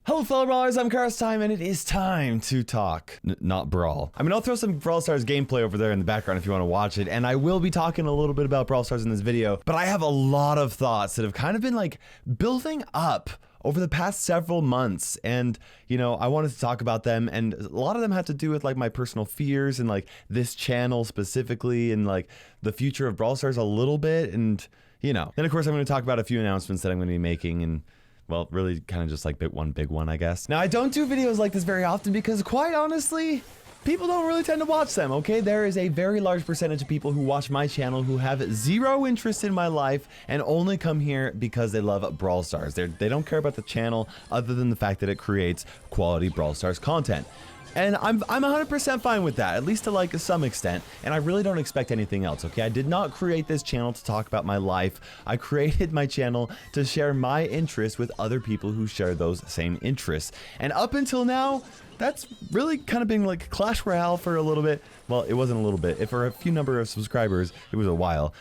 Hello fellow brawlers, I'm KairosTime, and it is time to talk, not brawl. I mean, I'll throw some Brawl Stars gameplay over there in the background if you want to watch it, and I will be talking a little bit about Brawl Stars in this video, but I have a lot of thoughts that have kind of been like building up over the past several months, and you know, I wanted to talk about them, and a lot of them have to do with like my personal fears and like this channel specifically, and like the future of Brawl Stars a little bit, and you know, then of course I'm going to talk about a few announcements that I'm going to be making, and well, really kind of just like one big one, I guess. Now, I don't do videos like this very often because quite honestly, people don't really tend to watch them, okay? There is a very large percentage of people who watch my channel who have zero interest in my life and only come here because they love Brawl Stars. They don't care about the channel other than the fact that it creates quality Brawl Stars content. And I'm 100% fine with that, at least to like some extent, and I really don't expect anything else, okay? I did not create this channel to talk about my life. I created my channel to share my interests with other people who share those same interests. And up until now, that's really kind of been like Clash Royale for a little bit. Well, it wasn't a little bit. For a few number of subscribers, it was a while.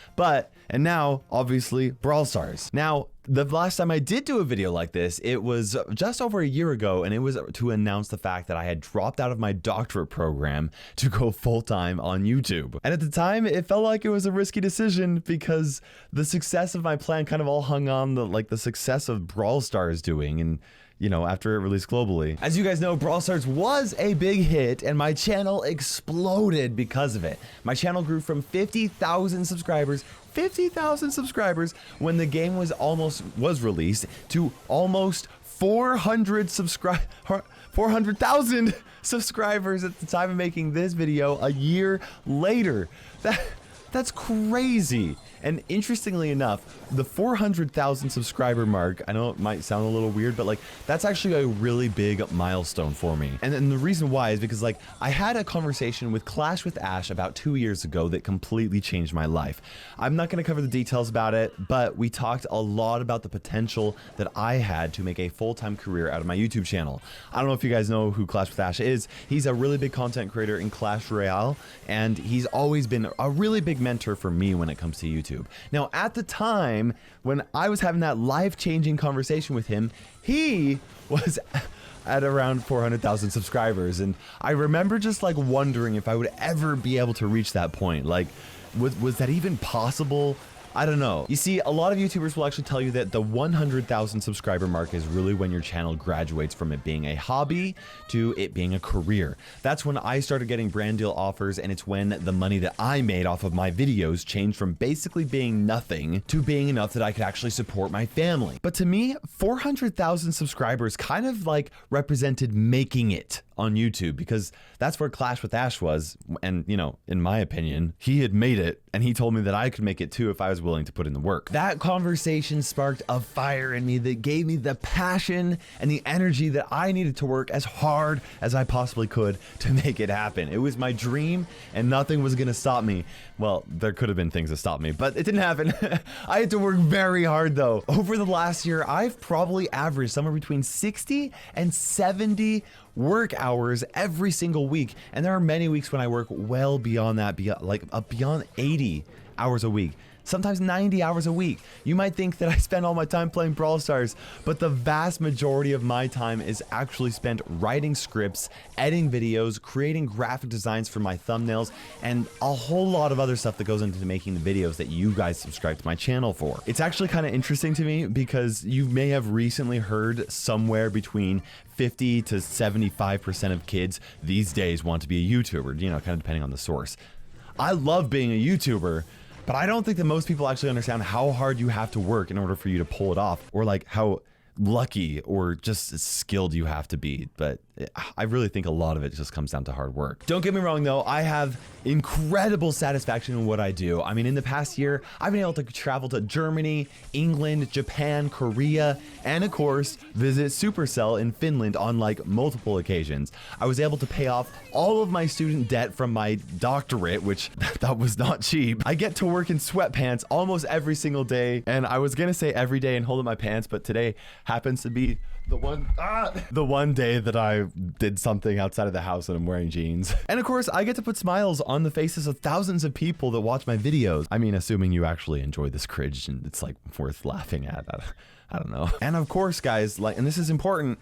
And now, obviously, Brawl Stars. Now, the last time I did do a video like this, it was just over a year ago, and it was to announce the fact that I had dropped out of my doctorate program to go full-time on YouTube. And at the time, it felt like it was a risky decision because the success of my plan kind of all hung on the success of Brawl Stars doing, and you know, after it released globally. As you guys know, Brawl Stars was a big hit and my channel exploded because of it. My channel grew from 50,000 subscribers when the game was released to almost 400,000 subscribers at the time of making this video a year later. That's crazy. And interestingly enough, the 400,000 subscriber mark, I know it might sound a little weird, but like that's actually a really big milestone for me. And the reason why is because like I had a conversation with Clash with Ash about 2 years ago that completely changed my life. I'm not going to cover the details about it, but we talked a lot about the potential that I had to make a full-time career out of my YouTube channel. I don't know if you guys know who Clash with Ash is. He's a really big content creator in Clash Royale, and he's always been a really big mentor for me when it comes to YouTube. Now, at the time when I was having that life-changing conversation with him, he was at around 400,000 subscribers, and I remember just like wondering if I would ever be able to reach that point. Like, was that even possible? I don't know. You see, a lot of YouTubers will actually tell you that the 100,000 subscriber mark is really when your channel graduates from it being a hobby to it being a career. That's when I started getting brand deal offers, and it's when the money that I made off of my videos changed from basically being nothing to being enough that I could actually support my family. But to me, 400,000 subscribers kind of like represented making it on YouTube, because that's where Clash with Ash was, and you know, in my opinion, he had made it, and he told me that I could make it too if I was willing to put in the work. That conversation sparked a fire in me that gave me the passion and the energy that I needed to work as hard as I possibly could to make it happen. It was my dream, and nothing was gonna stop me. Well, there could have been things that stopped me, but it didn't happen. I had to work very hard though. Over the last year, I've probably averaged somewhere between 60 and 70 work hours every single week, and there are many weeks when I work well beyond that, beyond 80 hours a week, sometimes 90 hours a week. You might think that I spend all my time playing Brawl Stars, but the vast majority of my time is actually spent writing scripts, editing videos, creating graphic designs for my thumbnails, and a whole lot of other stuff that goes into making the videos that you guys subscribe to my channel for. It's actually kind of interesting to me because you may have recently heard somewhere between 50 to 75% of kids these days want to be a YouTuber, you know, kind of depending on the source. I love being a YouTuber, but I don't think that most people actually understand how hard you have to work in order for you to pull it off, or like how lucky or just skilled you have to be. But I really think a lot of it just comes down to hard work. Don't get me wrong though, I have incredible satisfaction in what I do. I mean, in the past year, I've been able to travel to Germany, England, Japan, Korea, and of course, visit Supercell in Finland on like multiple occasions. I was able to pay off all of my student debt from my doctorate, which that was not cheap. I get to work in sweatpants almost every single day, and I was gonna say every day and hold up my pants, but today happens to be the one day that I did something outside of the house and I'm wearing jeans. And of course, I get to put smiles on the faces of thousands of people that watch my videos. I mean, assuming you actually enjoy this cringe and it's like worth laughing at. I don't know. And of course, guys, like, and this is important,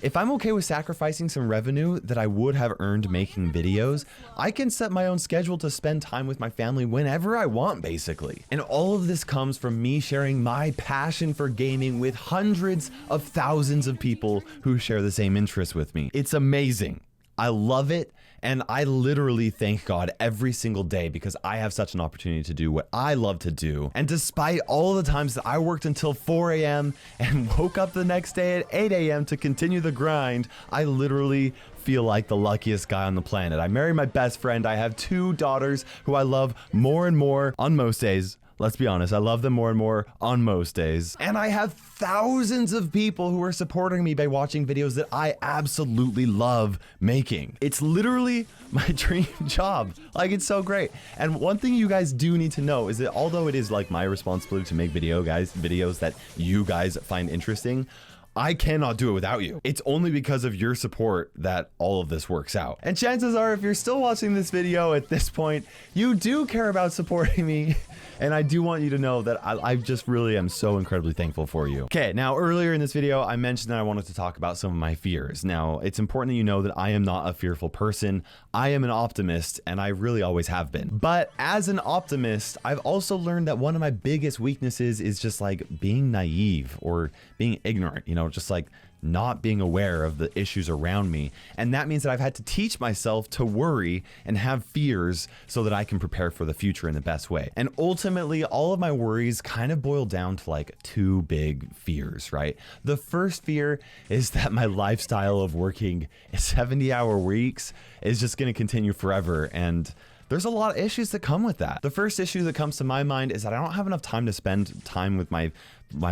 If I'm okay with sacrificing some revenue that I would have earned making videos, I can set my own schedule to spend time with my family whenever I want, basically. And all of this comes from me sharing my passion for gaming with hundreds of thousands of people who share the same interests with me. It's amazing. I love it. And I literally thank God every single day because I have such an opportunity to do what I love to do. And despite all the times that I worked until 4 a.m. and woke up the next day at 8 a.m. to continue the grind, I literally feel like the luckiest guy on the planet. I married my best friend. I have 2 daughters who I love more and more on most days. Let's be honest, I love them more and more on most days. And I have thousands of people who are supporting me by watching videos that I absolutely love making. It's literally my dream job. Like, it's so great. And one thing you guys do need to know is that although it is like my responsibility to make videos that you guys find interesting, I cannot do it without you. It's only because of your support that all of this works out. And chances are, if you're still watching this video at this point, you do care about supporting me. And I do want you to know that I just really am so incredibly thankful for you. Okay, now earlier in this video, I mentioned that I wanted to talk about some of my fears. Now, it's important that you know that I am not a fearful person. I am an optimist, and I really always have been. But as an optimist, I've also learned that one of my biggest weaknesses is just like being naive or being ignorant, you know, just like not being aware of the issues around me. And that means that I've had to teach myself to worry and have fears so that I can prepare for the future in the best way. And ultimately, all of my worries kind of boil down to like 2 big fears, right? The first fear is that my lifestyle of working 70-hour weeks is just going to continue forever. And there's a lot of issues that come with that. The first issue that comes to my mind is that I don't have enough time to spend time with my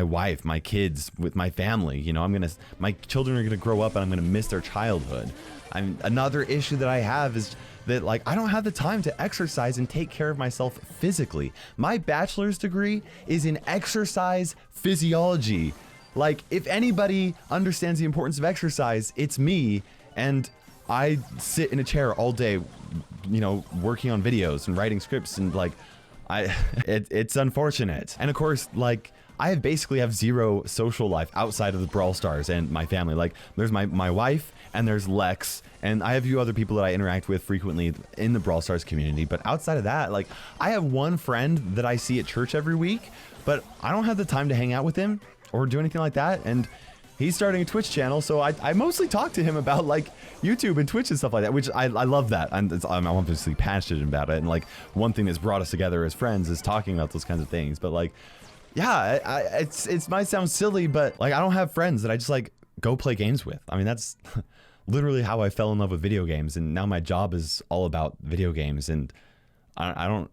wife, my kids, with my family. You know, my children are gonna grow up and I'm gonna miss their childhood. Another issue that I have is that like I don't have the time to exercise and take care of myself physically. My bachelor's degree is in exercise physiology. Like, if anybody understands the importance of exercise, it's me. And I sit in a chair all day, you know, working on videos and writing scripts, and like it's unfortunate. And of course, like, I basically have zero social life outside of the Brawl Stars and my family. Like, there's my wife and there's Lex, and I have a few other people that I interact with frequently in the Brawl Stars community. But outside of that, like, I have one friend that I see at church every week, but I don't have the time to hang out with him or do anything like that. And he's starting a Twitch channel, so I mostly talk to him about like YouTube and Twitch and stuff like that, which I love that. I'm obviously passionate about it, and like one thing that's brought us together as friends is talking about those kinds of things. But like, yeah, it might sound silly, but like, I don't have friends that I just like go play games with. I mean, that's literally how I fell in love with video games, and now my job is all about video games, and I don't.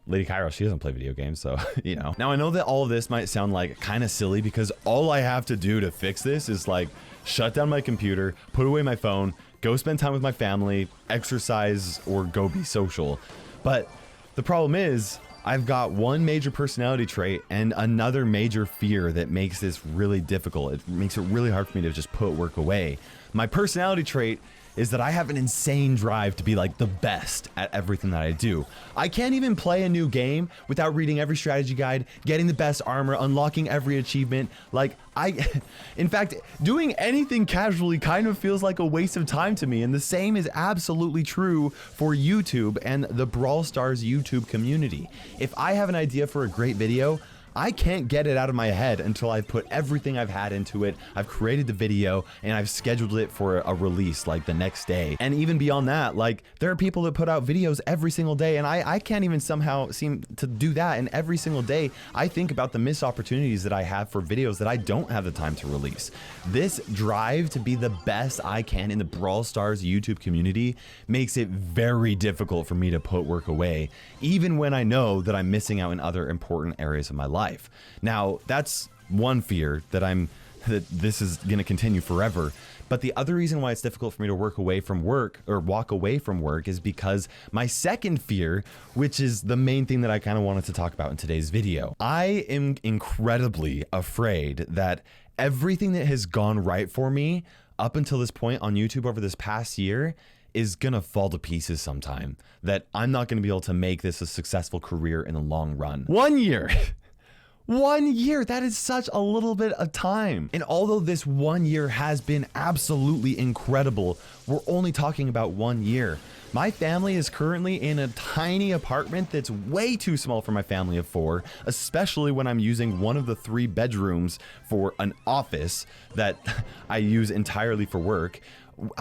Lady Kairos, she doesn't play video games, so, you know. Now, I know that all of this might sound like kind of silly because all I have to do to fix this is like shut down my computer, put away my phone, go spend time with my family, exercise, or go be social. But the problem is, I've got one major personality trait and another major fear that makes this really difficult. It makes it really hard for me to just put work away. My personality trait is that I have an insane drive to be like the best at everything that I do. I can't even play a new game without reading every strategy guide, getting the best armor, unlocking every achievement. Like, in fact, doing anything casually kind of feels like a waste of time to me. And the same is absolutely true for YouTube and the Brawl Stars YouTube community. If I have an idea for a great video, I can't get it out of my head until I've put everything I've had into it. I've created the video and I've scheduled it for a release like the next day. And even beyond that, like, there are people that put out videos every single day, and I can't even somehow seem to do that. And every single day I think about the missed opportunities that I have for videos that I don't have the time to release. This drive to be the best I can in the Brawl Stars YouTube community makes it very difficult for me to put work away, even when I know that I'm missing out in other important areas of my life. Now, that's one fear that this is going to continue forever. But the other reason why it's difficult for me to walk away from work is because my second fear, which is the main thing that I kind of wanted to talk about in today's video. I am incredibly afraid that everything that has gone right for me up until this point on YouTube over this past year is gonna fall to pieces sometime. That I'm not gonna be able to make this a successful career in the long run. 1 year. 1 year, that is such a little bit of time. And although this 1 year has been absolutely incredible, we're only talking about 1 year. My family is currently in a tiny apartment that's way too small for my family of 4, especially when I'm using one of the 3 bedrooms for an office that I use entirely for work.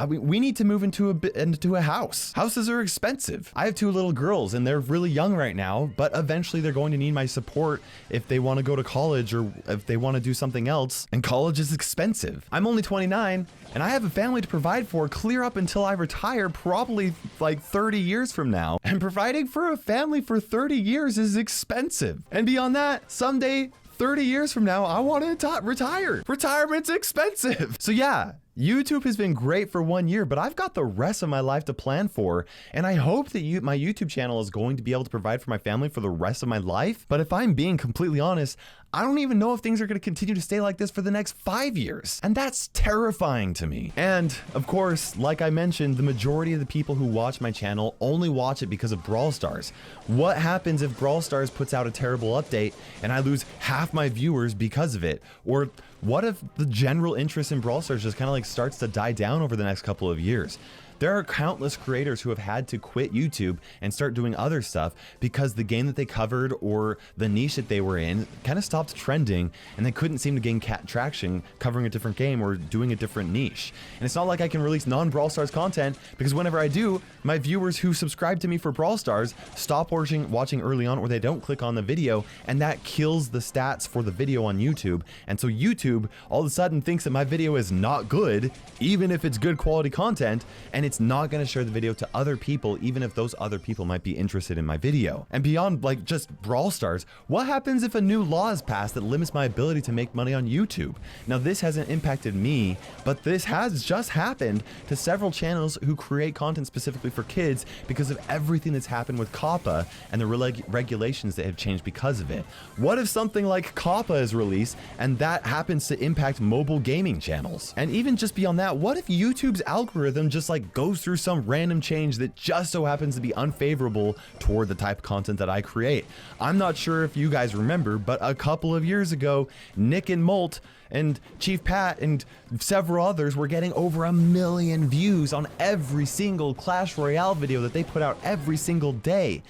We need to move into a house. Houses are expensive. I have 2 little girls and they're really young right now, but eventually they're going to need my support if they want to go to college or if they want to do something else. And college is expensive. I'm only 29 and I have a family to provide for clear up until I retire, probably like 30 years from now. And providing for a family for 30 years is expensive. And beyond that, someday, 30 years from now, I want to retire. Retirement's expensive. So yeah, YouTube has been great for 1 year, but I've got the rest of my life to plan for, and I hope that my YouTube channel is going to be able to provide for my family for the rest of my life. But if I'm being completely honest, I don't even know if things are going to continue to stay like this for the next 5 years. And that's terrifying to me. And of course, like I mentioned, the majority of the people who watch my channel only watch it because of Brawl Stars. What happens if Brawl Stars puts out a terrible update and I lose half my viewers because of it? Or what if the general interest in Brawl Stars just kind of like starts to die down over the next couple of years? There are countless creators who have had to quit YouTube and start doing other stuff because the game that they covered or the niche that they were in kind of stopped trending and they couldn't seem to gain traction covering a different game or doing a different niche. And it's not like I can release non-Brawl Stars content because whenever I do, my viewers who subscribe to me for Brawl Stars stop watching early on or they don't click on the video, and that kills the stats for the video on YouTube. And so YouTube all of a sudden thinks that my video is not good, even if it's good quality content, and it's not going to share the video to other people, even if those other people might be interested in my video. And beyond like just Brawl Stars, what happens if a new law is passed that limits my ability to make money on YouTube? Now, this hasn't impacted me, but this has just happened to several channels who create content specifically for kids because of everything that's happened with COPPA and the regulations that have changed because of it. What if something like COPPA is released and that happens to impact mobile gaming channels? And even just beyond that, what if YouTube's algorithm just like goes through some random change that just so happens to be unfavorable toward the type of content that I create? I'm not sure if you guys remember, but a couple of years ago, Nick and Molt and Chief Pat and several others were getting over 1 million views on every single Clash Royale video that they put out every single day.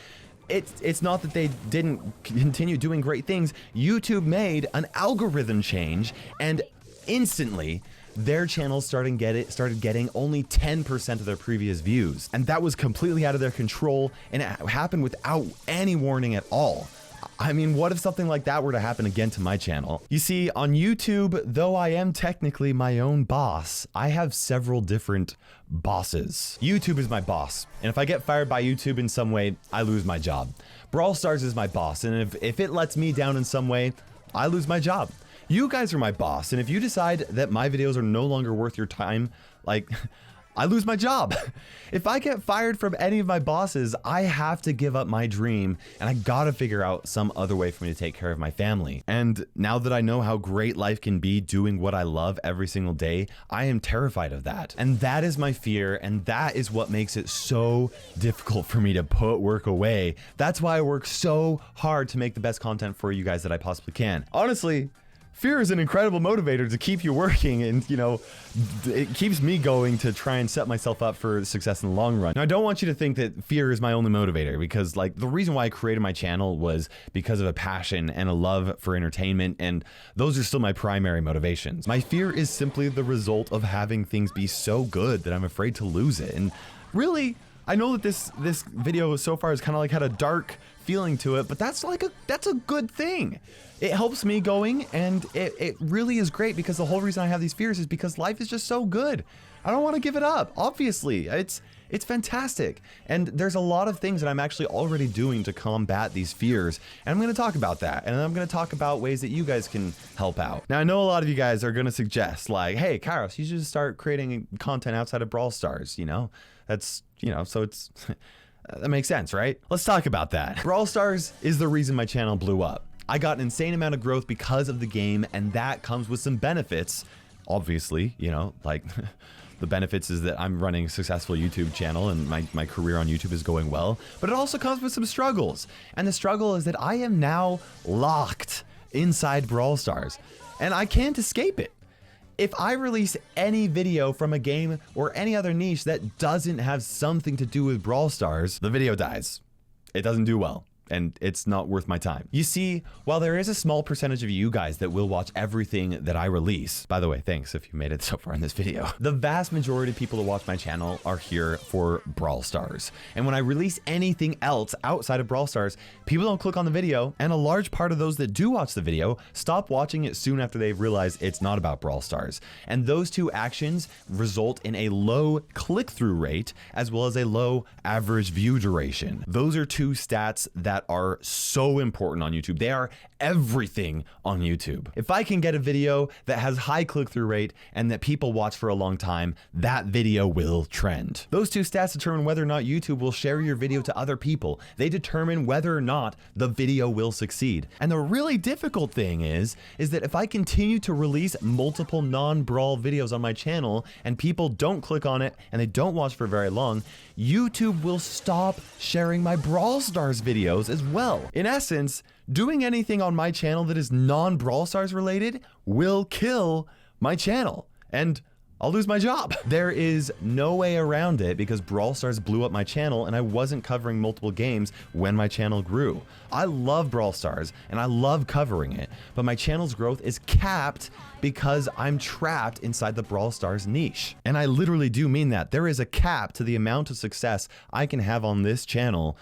It's not that they didn't continue doing great things. YouTube made an algorithm change and instantly their channels started getting only 10% of their previous views. And that was completely out of their control, and it happened without any warning at all. I mean, what if something like that were to happen again to my channel? You see, on YouTube, though I am technically my own boss, I have several different bosses. YouTube is my boss, and if I get fired by YouTube in some way, I lose my job. Brawl Stars is my boss, and if it lets me down in some way, I lose my job. You guys are my boss, and if you decide that my videos are no longer worth your time, like, I lose my job. If I get fired from any of my bosses, I have to give up my dream, and I gotta figure out some other way for me to take care of my family. And now that I know how great life can be doing what I love every single day, I am terrified of that. And that is my fear, and that is what makes it so difficult for me to put work away. That's why I work so hard to make the best content for you guys that I possibly can. Honestly, fear is an incredible motivator to keep you working, and you know, it keeps me going to try and set myself up for success in the long run. Now, I don't want you to think that fear is my only motivator, because like the reason why I created my channel was because of a passion and a love for entertainment, and those are still my primary motivations. My fear is simply the result of having things be so good that I'm afraid to lose it. And really, I know that this video so far has kind of like had a dark feeling to it, but that's a good thing. It helps me going, and it really is great, because the whole reason I have these fears is because life is just so good. I don't want to give it up. Obviously, it's fantastic. And there's a lot of things that I'm actually already doing to combat these fears. And I'm going to talk about that. And I'm going to talk about ways that you guys can help out. Now, I know a lot of you guys are going to suggest like, hey, Kairos, you should just start creating content outside of Brawl Stars, you know? That's, you know, so it's, that makes sense, right? Let's talk about that. Brawl Stars is the reason my channel blew up. I got an insane amount of growth because of the game, and that comes with some benefits. Obviously, you know, like the benefits is that I'm running a successful YouTube channel and my career on YouTube is going well, but it also comes with some struggles. And the struggle is that I am now locked inside Brawl Stars, and I can't escape it. If I release any video from a game or any other niche that doesn't have something to do with Brawl Stars, the video dies. It doesn't do well, and it's not worth my time. You see, while there is a small percentage of you guys that will watch everything that I release, by the way, thanks if you made it so far in this video, the vast majority of people that watch my channel are here for Brawl Stars. And when I release anything else outside of Brawl Stars, people don't click on the video, and a large part of those that do watch the video stop watching it soon after they've realized it's not about Brawl Stars. And those two actions result in a low click-through rate as well as a low average view duration. Those are two stats that are so important on YouTube. They are everything on YouTube. If I can get a video that has high click-through rate and that people watch for a long time, that video will trend. Those two stats determine whether or not YouTube will share your video to other people. They determine whether or not the video will succeed. And the really difficult thing is that if I continue to release multiple non-brawl videos on my channel and people don't click on it and they don't watch for very long, YouTube will stop sharing my Brawl Stars videos as well. In essence, doing anything on my channel that is non-Brawl Stars related will kill my channel, and I'll lose my job. There is no way around it because Brawl Stars blew up my channel and I wasn't covering multiple games when my channel grew. I love Brawl Stars and I love covering it, but my channel's growth is capped because I'm trapped inside the Brawl Stars niche. And I literally do mean that. There is a cap to the amount of success I can have on this channel,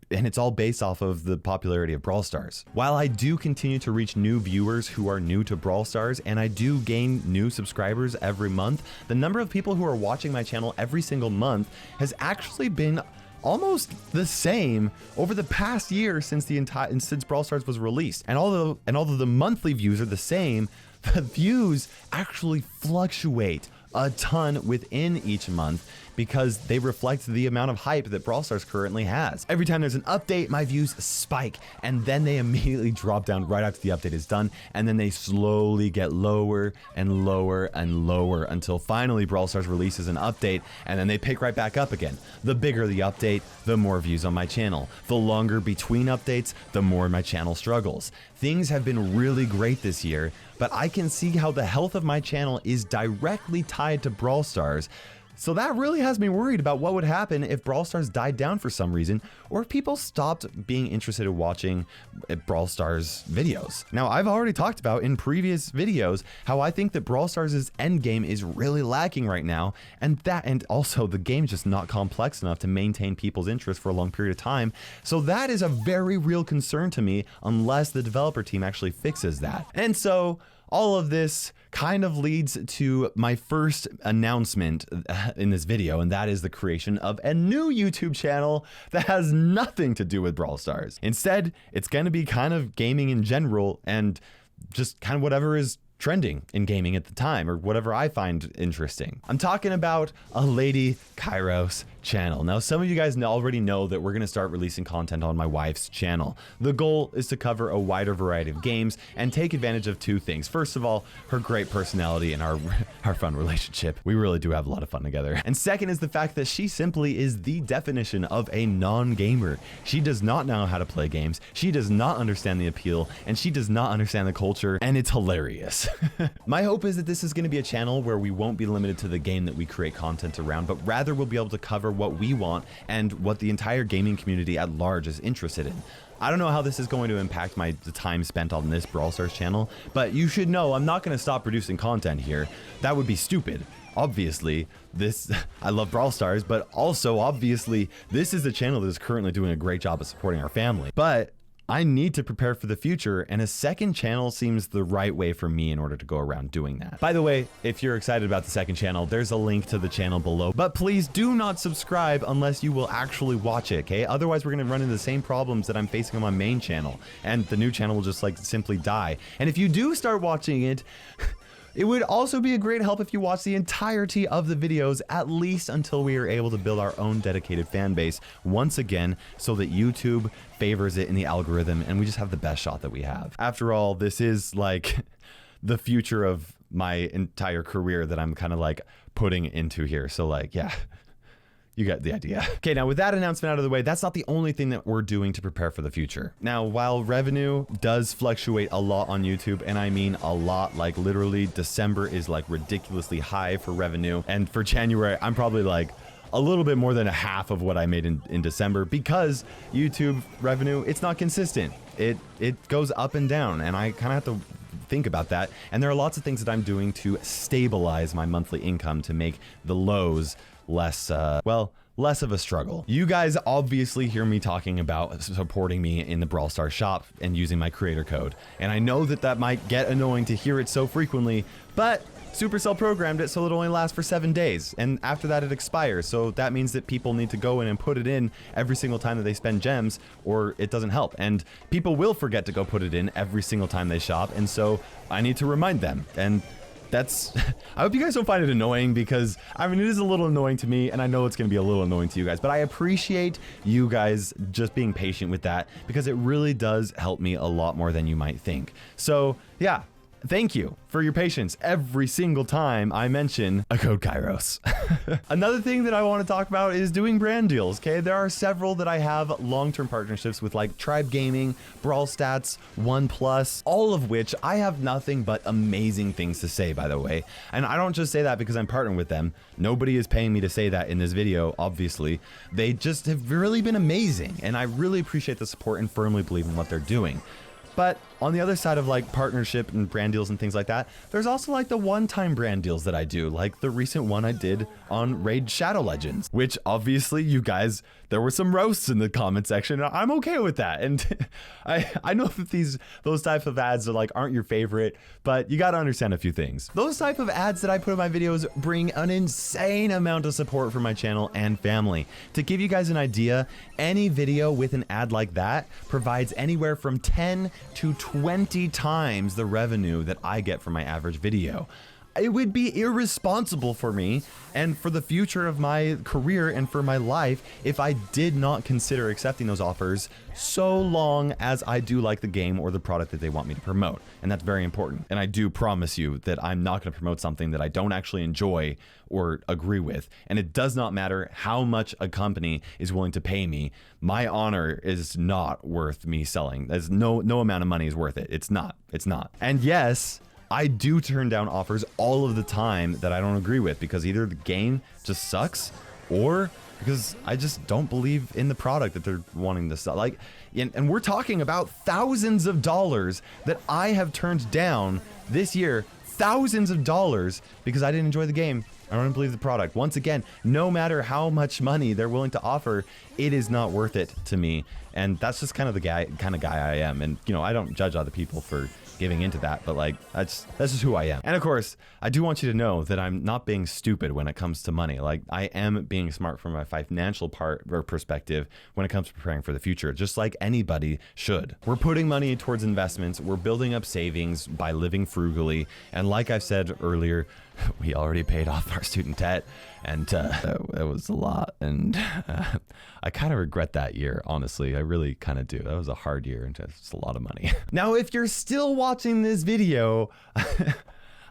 and it's all based off of the popularity of Brawl Stars. While I do continue to reach new viewers who are new to Brawl Stars, and I do gain new subscribers every month, the number of people who are watching my channel every single month has actually been almost the same over the past year since Brawl Stars was released. And although the monthly views are the same, the views actually fluctuate a ton within each month because they reflect the amount of hype that Brawl Stars currently has. Every time there's an update, my views spike, and then they immediately drop down right after the update is done, and then they slowly get lower and lower and lower until finally Brawl Stars releases an update, and then they pick right back up again. The bigger the update, the more views on my channel. The longer between updates, the more my channel struggles. Things have been really great this year, but I can see how the health of my channel is directly tied to Brawl Stars. So that really has me worried about what would happen if Brawl Stars died down for some reason, or if people stopped being interested in watching Brawl Stars videos. Now, I've already talked about in previous videos how I think that Brawl Stars' endgame is really lacking right now, and also the game's just not complex enough to maintain people's interest for a long period of time. So that is a very real concern to me unless the developer team actually fixes that. And so all of this kind of leads to my first announcement in this video, and that is the creation of a new YouTube channel that has nothing to do with Brawl Stars. Instead, it's going to be kind of gaming in general and just kind of whatever is trending in gaming at the time, or whatever I find interesting. I'm talking about a lady Kairos channel. Now, some of you guys already know that we're going to start releasing content on my wife's channel. The goal is to cover a wider variety of games and take advantage of two things. First of all, her great personality and our fun relationship. We really do have a lot of fun together. And second is the fact that she simply is the definition of a non-gamer. She does not know how to play games. She does not understand the appeal, and she does not understand the culture, and it's hilarious. My hope is that this is going to be a channel where we won't be limited to the game that we create content around, but rather we'll be able to cover what we want and what the entire gaming community at large is interested in. I don't know how this is going to impact the time spent on this Brawl Stars channel, but you should know I'm not going to stop producing content here. That would be stupid. Obviously, I love Brawl Stars, but also obviously this is a channel that is currently doing a great job of supporting our family. But I need to prepare for the future, and a second channel seems the right way for me in order to go around doing that. By the way, if you're excited about the second channel, there's a link to the channel below, but please do not subscribe unless you will actually watch it, okay? Otherwise, we're gonna run into the same problems that I'm facing on my main channel, and the new channel will just like simply die. And if you do start watching it, it would also be a great help if you watch the entirety of the videos, at least until we are able to build our own dedicated fan base once again, so that YouTube favors it in the algorithm and we just have the best shot that we have. After all, this is like the future of my entire career that I'm kind of like putting into here. So like, yeah, You get the idea. Okay, now with that announcement out of the way, that's not the only thing that we're doing to prepare for the future. Now, while revenue does fluctuate a lot on YouTube, and I mean a lot, like literally December is like ridiculously high for revenue. And for January, I'm probably like a little bit more than a half of what I made in December, because YouTube revenue, it's not consistent. It goes up and down, and I kind of have to think about that. And there are lots of things that I'm doing to stabilize my monthly income to make the lows less, less of a struggle. You guys obviously hear me talking about supporting me in the Brawl Stars shop and using my creator code. And I know that that might get annoying to hear it so frequently, but Supercell programmed it so it only lasts for 7 days, and after that it expires. So that means that people need to go in and put it in every single time that they spend gems, or it doesn't help. And people will forget to go put it in every single time they shop, and so I need to remind them. And that's, I hope you guys don't find it annoying, because I mean, it is a little annoying to me, and I know it's going to be a little annoying to you guys, but I appreciate you guys just being patient with that, because it really does help me a lot more than you might think. So yeah, thank you for your patience every single time I mention a code Kairos. Another thing that I want to talk about is doing brand deals. Okay, there are several that I have long-term partnerships with, like Tribe Gaming, Brawl Stats, OnePlus, all of which I have nothing but amazing things to say, by the way. And I don't just say that because I'm partnering with them. Nobody is paying me to say that in this video, obviously. They just have really been amazing, and I really appreciate the support and firmly believe in what they're doing. But on the other side of like partnership and brand deals and things like that, there's also like the one-time brand deals that I do, like the recent one I did on Raid Shadow Legends, which obviously you guys, there were some roasts in the comment section. I'm okay with that. And I know that those type of ads are like, aren't your favorite, but you got to understand a few things. Those type of ads that I put in my videos bring an insane amount of support for my channel and family. To give you guys an idea, any video with an ad like that provides anywhere from 10 to 20 times the revenue that I get from my average video. It would be irresponsible for me and for the future of my career and for my life if I did not consider accepting those offers, so long as I do like the game or the product that they want me to promote. And that's very important. And I do promise you that I'm not going to promote something that I don't actually enjoy or agree with. And it does not matter how much a company is willing to pay me. My honor is not worth me selling. There's no amount of money is worth it. It's not. And yes, I do turn down offers all of the time that I don't agree with, because either the game just sucks or because I just don't believe in the product that they're wanting to sell. Like, and we're talking about thousands of dollars that I have turned down this year, thousands of dollars, because I didn't enjoy the game. I don't believe the product. Once again, no matter how much money they're willing to offer, it is not worth it to me. And that's just kind of the kind of guy I am. And you know, I don't judge other people for giving into that, but like that's just who I am. And of course, I do want you to know that I'm not being stupid when it comes to money. Like, I am being smart from a financial part or perspective when it comes to preparing for the future, just like anybody should. We're putting money towards investments, we're building up savings by living frugally, and like I said earlier, we already paid off our student debt, and it was a lot, and I kind of regret that year, honestly. I really kind of do. That was a hard year, and it's a lot of money. Now, if you're still watching this video,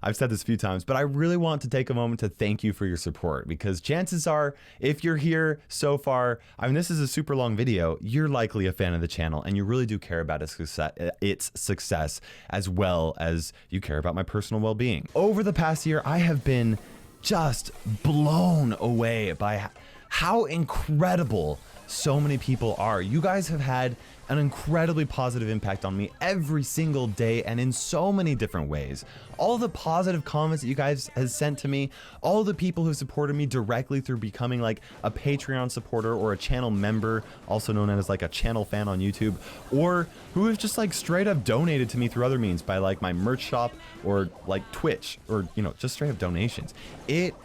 I've said this a few times, but I really want to take a moment to thank you for your support, because chances are, if you're here so far, I mean, this is a super long video, you're likely a fan of the channel and you really do care about its success as well as you care about my personal well-being. Over the past year, I have been just blown away by how incredible so many people are. You guys have had an incredibly positive impact on me every single day and in so many different ways. All the positive comments that you guys have sent to me, all the people who supported me directly through becoming like a Patreon supporter or a channel member, also known as like a channel fan on YouTube, or who have just like straight up donated to me through other means by like my merch shop or like Twitch, or you know, just straight up donations. It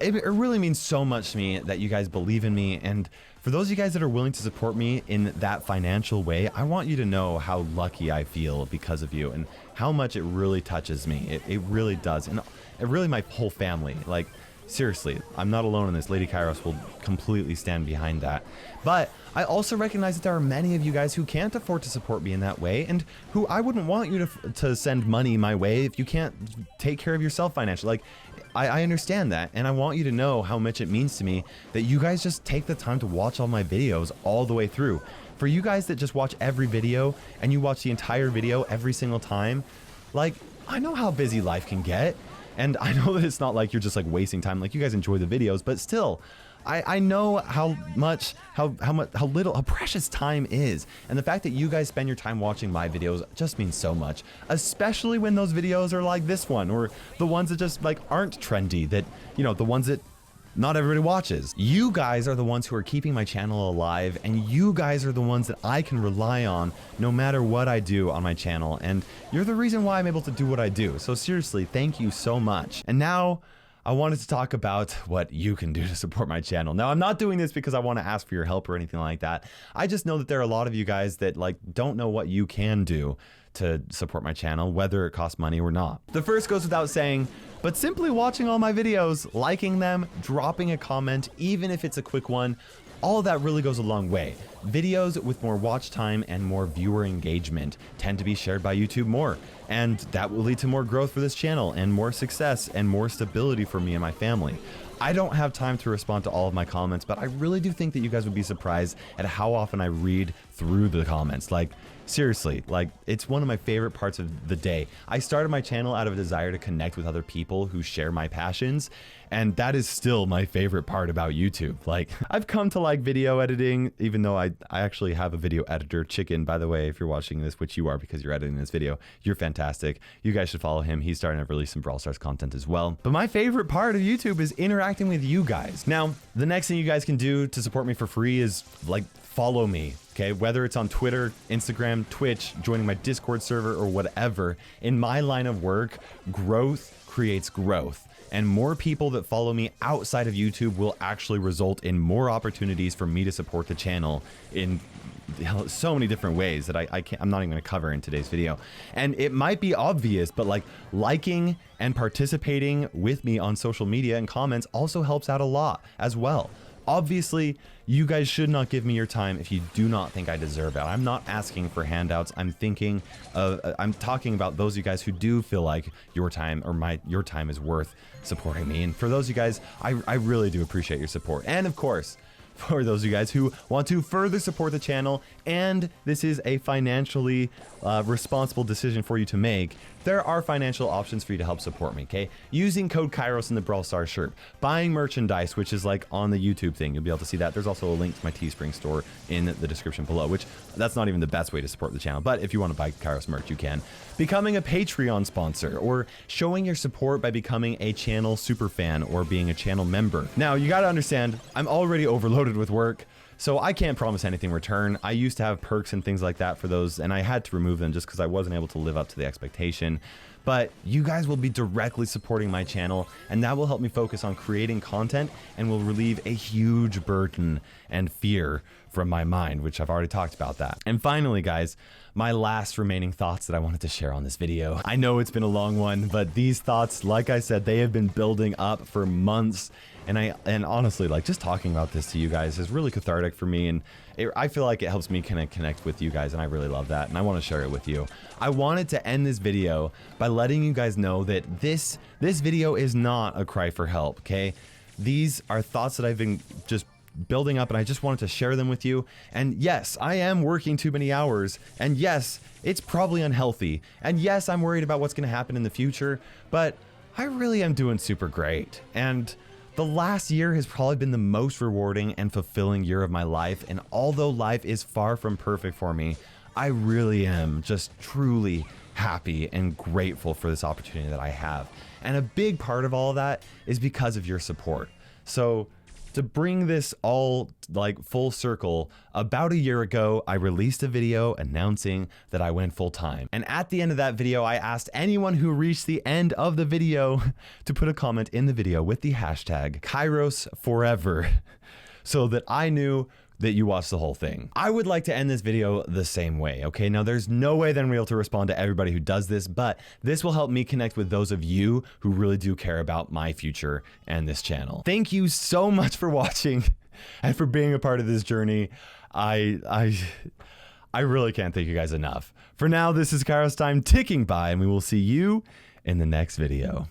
really means so much to me that you guys believe in me, and for those of you guys that are willing to support me in that financial way, I want you to know how lucky I feel because of you and how much it really touches me. It really does. And it really, my whole family, like seriously, I'm not alone in this. Lady Kairos will completely stand behind that. But I also recognize that there are many of you guys who can't afford to support me in that way, and who I wouldn't want you to send money my way if you can't take care of yourself financially. Like, I understand that, and I want you to know how much it means to me that you guys just take the time to watch all my videos all the way through. For you guys that just watch every video and you watch the entire video every single time, like, I know how busy life can get, and I know that it's not like you're just like wasting time. Like, you guys enjoy the videos, but still, I know how precious time is, and the fact that you guys spend your time watching my videos just means so much, especially when those videos are like this one, or the ones that just like aren't trendy, that, you know, the ones that not everybody watches. You guys are the ones who are keeping my channel alive, and you guys are the ones that I can rely on no matter what I do on my channel, and you're the reason why I'm able to do what I do. So seriously, thank you so much. And now I wanted to talk about what you can do to support my channel. Now, I'm not doing this because I want to ask for your help or anything like that. I just know that there are a lot of you guys that like don't know what you can do to support my channel, whether it costs money or not. The first goes without saying, but simply watching all my videos, liking them, dropping a comment, even if it's a quick one, all of that really goes a long way. Videos with more watch time and more viewer engagement tend to be shared by YouTube more, and that will lead to more growth for this channel and more success and more stability for me and my family. I don't have time to respond to all of my comments, but I really do think that you guys would be surprised at how often I read through the comments. Like, seriously, like, it's one of my favorite parts of the day. I started my channel out of a desire to connect with other people who share my passions, and that is still my favorite part about YouTube. Like, I've come to like video editing, even though I actually have a video editor. Chicken, by the way, if you're watching this, which you are because you're editing this video, you're fantastic. You guys should follow him. He's starting to release some Brawl Stars content as well. But my favorite part of YouTube is interacting with you guys. Now, the next thing you guys can do to support me for free is like follow me. Okay, whether it's on Twitter, Instagram, Twitch, joining my Discord server, or whatever. In my line of work, growth creates growth. And more people that follow me outside of YouTube will actually result in more opportunities for me to support the channel in so many different ways that I'm not even going to cover in today's video. And it might be obvious, but like liking and participating with me on social media and comments also helps out a lot as well. Obviously, you guys should not give me your time if you do not think I deserve it. I'm not asking for handouts. I'm talking about those of you guys who do feel like your time or your time is worth supporting me. And for those of you guys, I really do appreciate your support. And of course, for those of you guys who want to further support the channel, and this is a financially responsible decision for you to make, there are financial options for you to help support me, okay? Using code Kairos in the Brawl Stars shirt, buying merchandise, which is like on the YouTube thing, you'll be able to see that. There's also a link to my Teespring store in the description below, which that's not even the best way to support the channel, but if you want to buy Kairos merch, you can. Becoming a Patreon sponsor, or showing your support by becoming a channel superfan or being a channel member. Now, you gotta understand, I'm already overloaded with work, so I can't promise anything in return. I used to have perks and things like that for those, and I had to remove them just because I wasn't able to live up to the expectation. But you guys will be directly supporting my channel, and that will help me focus on creating content and will relieve a huge burden and fear from my mind, which I've already talked about that. And finally, guys, my last remaining thoughts that I wanted to share on this video. I know it's been a long one, but these thoughts, like I said, they have been building up for months. And honestly, like, just talking about this to you guys is really cathartic for me, and I feel like it helps me connect with you guys, and I really love that, and I want to share it with you. I wanted to end this video by letting you guys know that this video is not a cry for help, okay? These are thoughts that I've been just building up, and I just wanted to share them with you. And yes, I am working too many hours, and yes, it's probably unhealthy, and yes, I'm worried about what's going to happen in the future, but I really am doing super great. And the last year has probably been the most rewarding and fulfilling year of my life, and although life is far from perfect for me, I really am just truly happy and grateful for this opportunity that I have. And a big part of all of that is because of your support. So to bring this all like full circle, about a year ago, I released a video announcing that I went full time. And at the end of that video, I asked anyone who reached the end of the video to put a comment in the video with the hashtag KairosForever, so that I knew that you watch the whole thing. I would like to end this video the same way, okay? Now, there's no way that I'm able to respond to everybody who does this, but this will help me connect with those of you who really do care about my future and this channel. Thank you so much for watching and for being a part of this journey. I really can't thank you guys enough. For now, this is KairosTime ticking by, and we will see you in the next video.